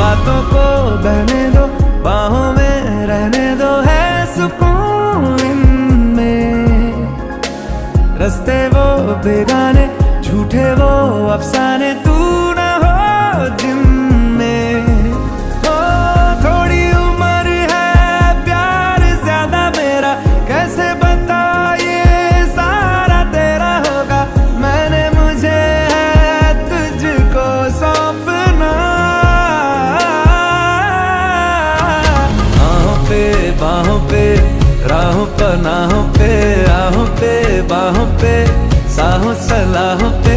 बातों को बहने दो, बाहों में रहने दो, है सुकून इनमें। रस्ते वो बेगाने, झूठे वो अफसाने, तू ना हो जिनमें। ओ थोड़ी उम्र है, प्यार ज्यादा मेरा, कैसे बता ये सारा तेरा होगा। मैंने मुझे है तुझको सौंपना। आहों पे बाहों पे, राहों पनाहों पे, आहों पे बाहों पे, साहों सलाहों पे।